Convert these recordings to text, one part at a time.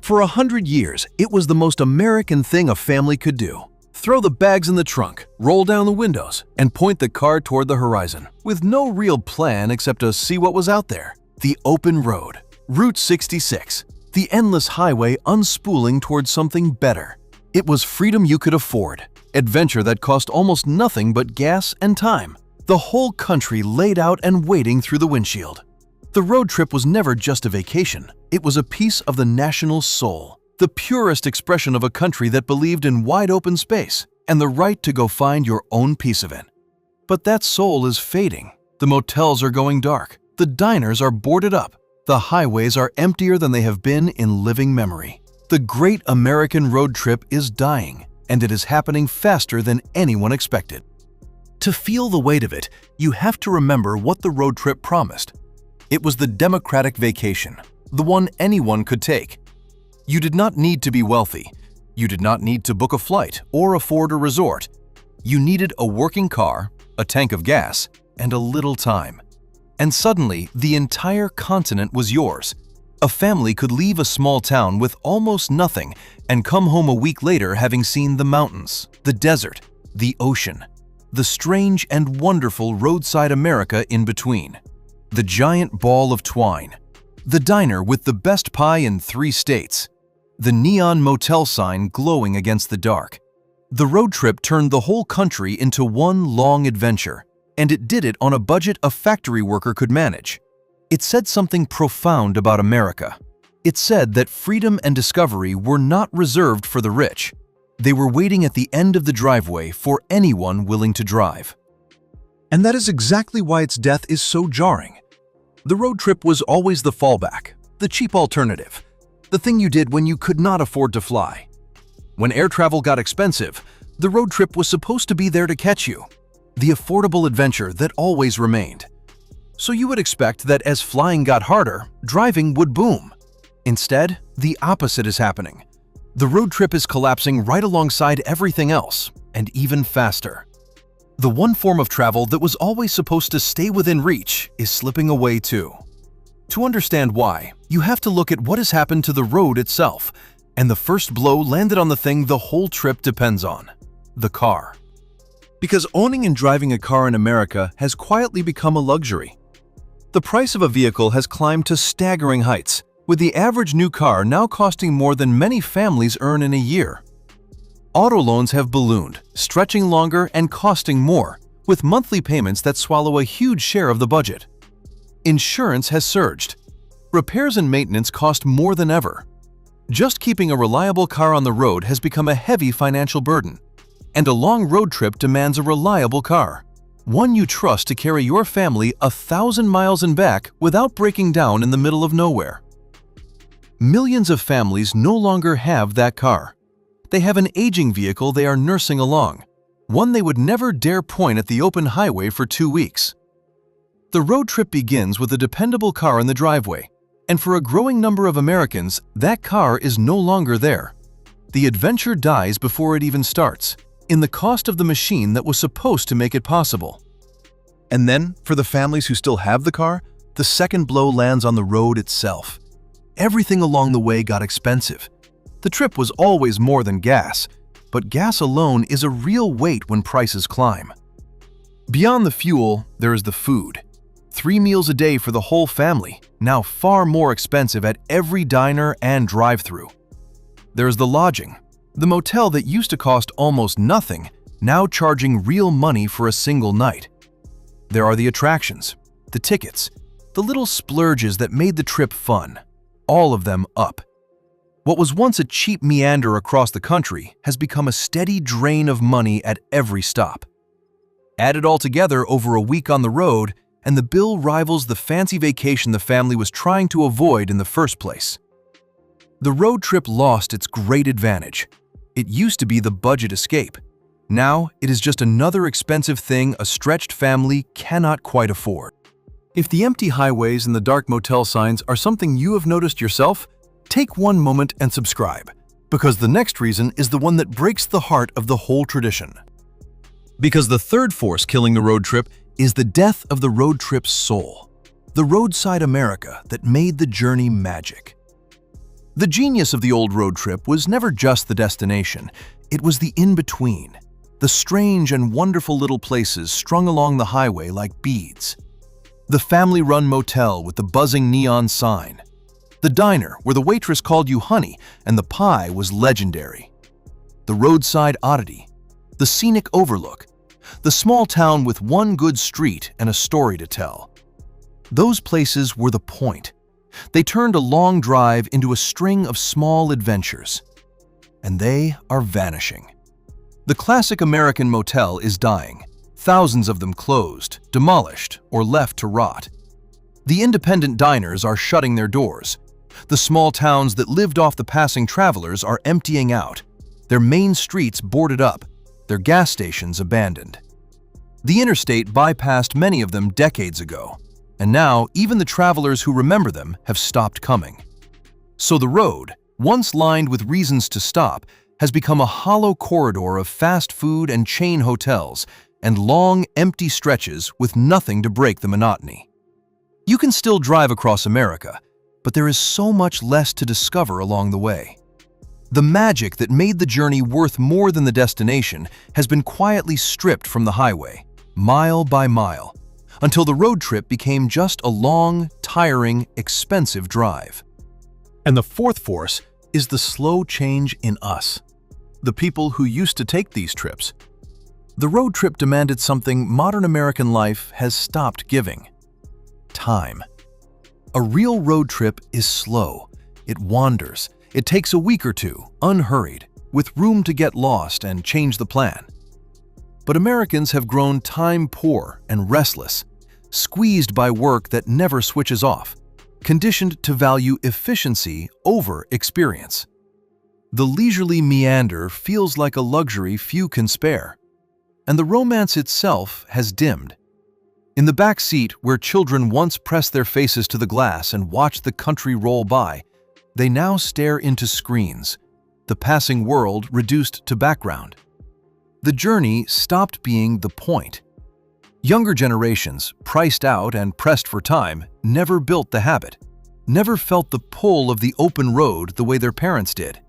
For 100 years, it was the most American thing a family could do. Throw the bags in the trunk, roll down the windows, and point the car toward the horizon, with no real plan except to see what was out there. The open road, Route 66, the endless highway unspooling towards something better. It was freedom you could afford, adventure that cost almost nothing but gas and time. The whole country laid out and waiting through the windshield. The road trip was never just a vacation. It was a piece of the national soul, the purest expression of a country that believed in wide open space and the right to go find your own piece of it. But that soul is fading. The motels are going dark. The diners are boarded up. The highways are emptier than they have been in living memory. The great American road trip is dying, and it is happening faster than anyone expected. To feel the weight of it, you have to remember what the road trip promised. It was the democratic vacation, the one anyone could take. You did not need to be wealthy. You did not need to book a flight or afford a resort. You needed a working car, a tank of gas, and a little time. And suddenly, the entire continent was yours. A family could leave a small town with almost nothing and come home a week later having seen the mountains, the desert, the ocean, the strange and wonderful roadside America in between. The giant ball of twine, the diner with the best pie in 3 states, the neon motel sign glowing against the dark. The road trip turned the whole country into one long adventure, and it did it on a budget a factory worker could manage. It said something profound about America. It said that freedom and discovery were not reserved for the rich. They were waiting at the end of the driveway for anyone willing to drive. And that is exactly why its death is so jarring. The road trip was always the fallback, the cheap alternative, the thing you did when you could not afford to fly. When air travel got expensive, the road trip was supposed to be there to catch you, the affordable adventure that always remained. So you would expect that as flying got harder, driving would boom. Instead, the opposite is happening. The road trip is collapsing right alongside everything else, and even faster. The one form of travel that was always supposed to stay within reach is slipping away too. To understand why, you have to look at what has happened to the road itself, and the first blow landed on the thing the whole trip depends on: the car. Because owning and driving a car in America has quietly become a luxury. The price of a vehicle has climbed to staggering heights, with the average new car now costing more than many families earn in a year. Auto loans have ballooned, stretching longer and costing more, with monthly payments that swallow a huge share of the budget. Insurance has surged. Repairs and maintenance cost more than ever. Just keeping a reliable car on the road has become a heavy financial burden, and a long road trip demands a reliable car, one you trust to carry your family 1,000 miles and back without breaking down in the middle of nowhere. Millions of families no longer have that car. They have an aging vehicle they are nursing along, one they would never dare point at the open highway for 2 weeks. The road trip begins with a dependable car in the driveway, and for a growing number of Americans, that car is no longer there. The adventure dies before it even starts, in the cost of the machine that was supposed to make it possible. And then, for the families who still have the car, the second blow lands on the road itself. Everything along the way got expensive. The trip was always more than gas, but gas alone is a real weight when prices climb. Beyond the fuel, there is the food. 3 meals a day for the whole family, now far more expensive at every diner and drive-thru. There is the lodging. The motel that used to cost almost nothing, now charging real money for a single night. There are the attractions, the tickets, the little splurges that made the trip fun, all of them up. What was once a cheap meander across the country has become a steady drain of money at every stop. Add it all together over a week on the road, and the bill rivals the fancy vacation the family was trying to avoid in the first place. The road trip lost its great advantage. It used to be the budget escape. Now, it is just another expensive thing a stretched family cannot quite afford. If the empty highways and the dark motel signs are something you have noticed yourself, take one moment and subscribe, because the next reason is the one that breaks the heart of the whole tradition. Because the third force killing the road trip is the death of the road trip's soul, the roadside America that made the journey magic. The genius of the old road trip was never just the destination, it was the in-between, the strange and wonderful little places strung along the highway like beads. The family-run motel with the buzzing neon sign. The diner where the waitress called you honey and the pie was legendary. The roadside oddity. The scenic overlook. The small town with one good street and a story to tell. Those places were the point. They turned a long drive into a string of small adventures. And they are vanishing. The classic American motel is dying. Thousands of them closed, demolished, or left to rot. The independent diners are shutting their doors. The small towns that lived off the passing travelers are emptying out, their main streets boarded up, their gas stations abandoned. The interstate bypassed many of them decades ago, and now even the travelers who remember them have stopped coming. So the road, once lined with reasons to stop, has become a hollow corridor of fast food and chain hotels and long, empty stretches with nothing to break the monotony. You can still drive across America, but there is so much less to discover along the way. The magic that made the journey worth more than the destination has been quietly stripped from the highway, mile by mile, until the road trip became just a long, tiring, expensive drive. And the fourth force is the slow change in us, the people who used to take these trips. The road trip demanded something modern American life has stopped giving: time. A real road trip is slow. It wanders. It takes a week or two, unhurried, with room to get lost and change the plan. But Americans have grown time-poor and restless, squeezed by work that never switches off, conditioned to value efficiency over experience. The leisurely meander feels like a luxury few can spare, and the romance itself has dimmed. In the back seat, where children once pressed their faces to the glass and watched the country roll by, they now stare into screens, the passing world reduced to background. The journey stopped being the point. Younger generations, priced out and pressed for time, never built the habit, never felt the pull of the open road the way their parents did.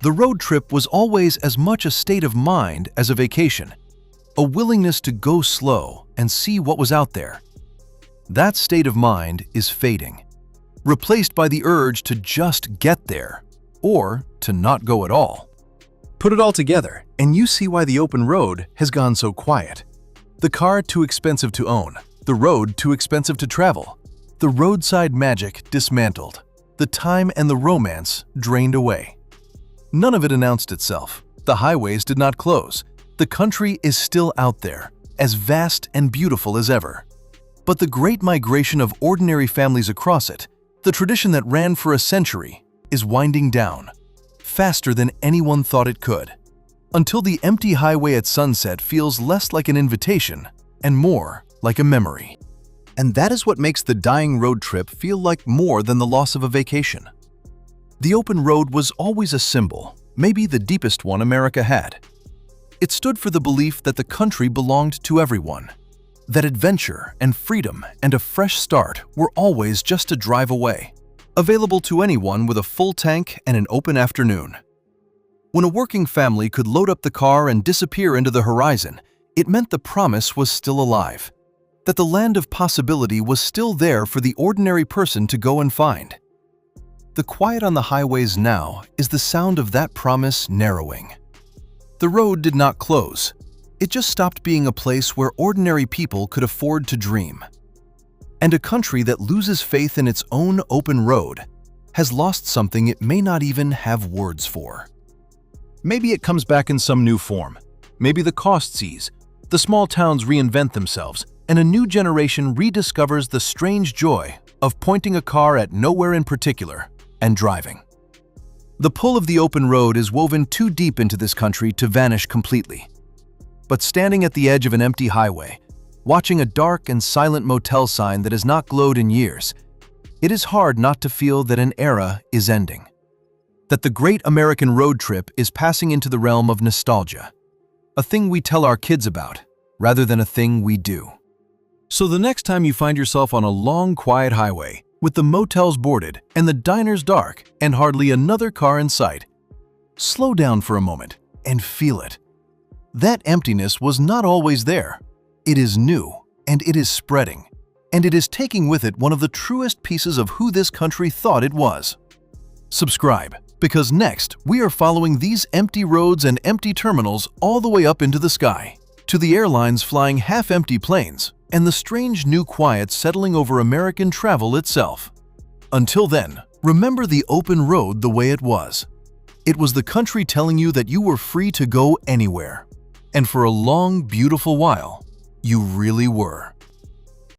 The road trip was always as much a state of mind as a vacation, a willingness to go slow and see what was out there. That state of mind is fading, replaced by the urge to just get there, or to not go at all. Put it all together, and you see why the open road has gone so quiet. The car too expensive to own, the road too expensive to travel, the roadside magic dismantled, the time and the romance drained away. None of it announced itself. The highways did not close. The country is still out there, as vast and beautiful as ever. But the great migration of ordinary families across it, the tradition that ran for a century, is winding down, faster than anyone thought it could, until the empty highway at sunset feels less like an invitation and more like a memory. And that is what makes the dying road trip feel like more than the loss of a vacation. The open road was always a symbol, maybe the deepest one America had. It stood for the belief that the country belonged to everyone, that adventure and freedom and a fresh start were always just a drive away, available to anyone with a full tank and an open afternoon. When a working family could load up the car and disappear into the horizon, it meant the promise was still alive, that the land of possibility was still there for the ordinary person to go and find. The quiet on the highways now is the sound of that promise narrowing. The road did not close. It just stopped being a place where ordinary people could afford to dream. And a country that loses faith in its own open road has lost something it may not even have words for. Maybe it comes back in some new form. Maybe the costs ease, the small towns reinvent themselves, and a new generation rediscovers the strange joy of pointing a car at nowhere in particular and driving. The pull of the open road is woven too deep into this country to vanish completely. But standing at the edge of an empty highway, watching a dark and silent motel sign that has not glowed in years, it is hard not to feel that an era is ending. That the great American road trip is passing into the realm of nostalgia, a thing we tell our kids about, rather than a thing we do. So the next time you find yourself on a long, quiet highway, with the motels boarded and the diners dark and hardly another car in sight. Slow down for a moment and feel it. That emptiness was not always there. It is new, and it is spreading, and it is taking with it one of the truest pieces of who this country thought it was. Subscribe, because next we are following these empty roads and empty terminals all the way up into the sky, to the airlines flying half-empty planes, and the strange new quiet settling over American travel itself. Until then, remember the open road the way it was. It was the country telling you that you were free to go anywhere. And for a long, beautiful while, you really were.